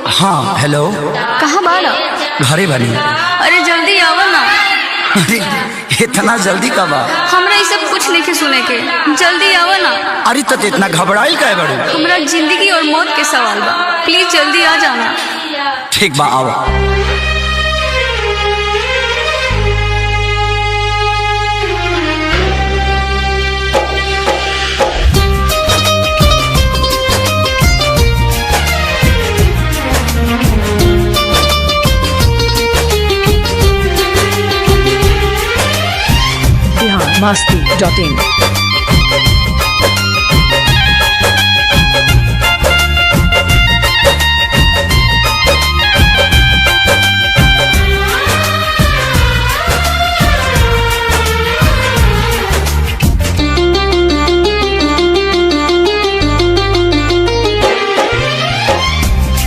हाँ हेलो। कहाँ बाड़ा? घरे बनी। अरे जल्दी आवा ना। अरे इतना जल्दी कब आ? हमरा ये सब कुछ नहीं सुने के, जल्दी आवा ना। अरे तो इतना घबराइल काहे बड़ू? हमरा जिंदगी और मौत के सवाल बा, प्लीज जल्दी आ जाना। ठीक बा आवा। masti.in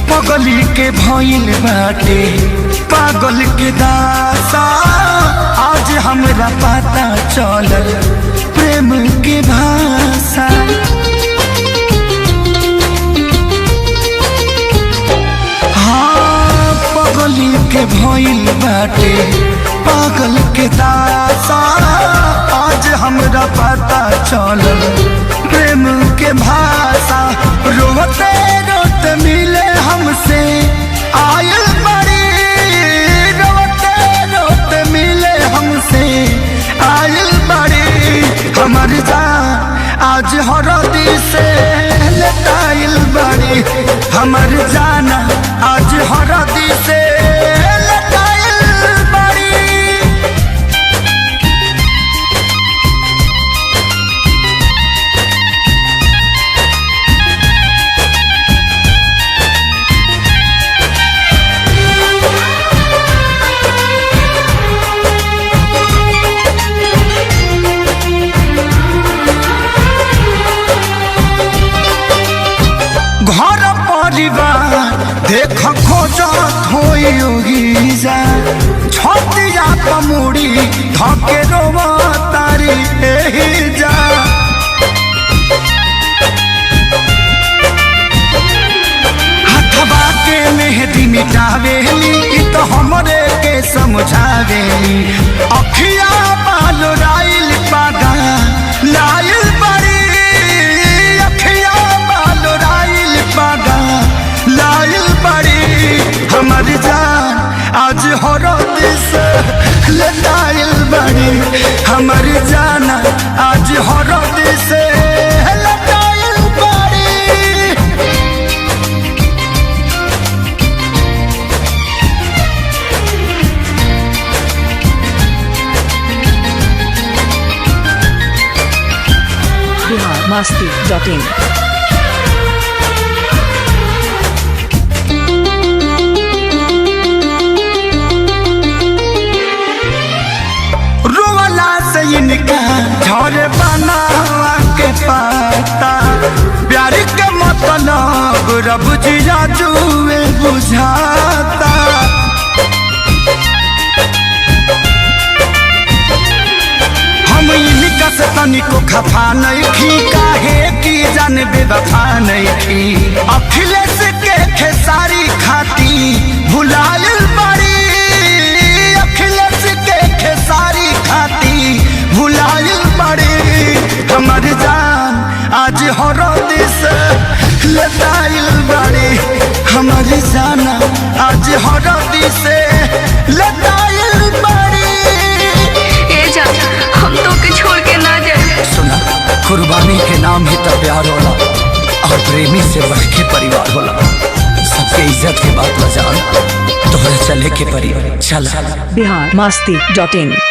पगली के भइल बाटे पागल के दासा, आज हमरा पता चलल प्रेम के भाषा। हाँ पगली के भइल बाटे पागल के दासा, आज हमरा पता चलल प्रेम के भाषा। रोते रोते मिले हमसे आयल बड़ी, रोते रोते मिले हमसे आयल बड़ी। हमर जान आज हरदी से लटाइल बड़ी, हमर जान आज हरदी से लटाइल बड़ी। घर परिवार देख खोजत होई जा, छतिया पमुड़ी धके रोवा तारी एही जा। हथवा के मेहदी मिटावेली इ तो हमरे के समझावेली। अखिया बाल राइल पागा लाइल बड़ी, लाइल बड़ी। हमर जान आज हरद से लटाइल बड़ी, हमर जान आज हरद से लटाइल बड़ी। masti.in इनका झरे बनावा के पाता, प्यार के मतलब रब जिया जुए बुझाता। हम इनका से तनिको खफा नहीं थी, काहे की जान बेवफा नहीं थी। अखिलेश के खेसारी खाती भुलायल बड़ी, अखिलेश के खेसारी खाती भुलायल बड़ी। हमर जान आज हरद से लटाइल बड़ी, हमर जान आज हरद से लटाइल बड़ी। ए जान हम तो के छोड़ के ना जाए। सुना, कुर्बानी के नाम ही तो प्यार होला, और प्रेमी से बढ़ के परिवार होला। सबके इज्जत के बात बजान, तोहरा चले के परी चल। masti.in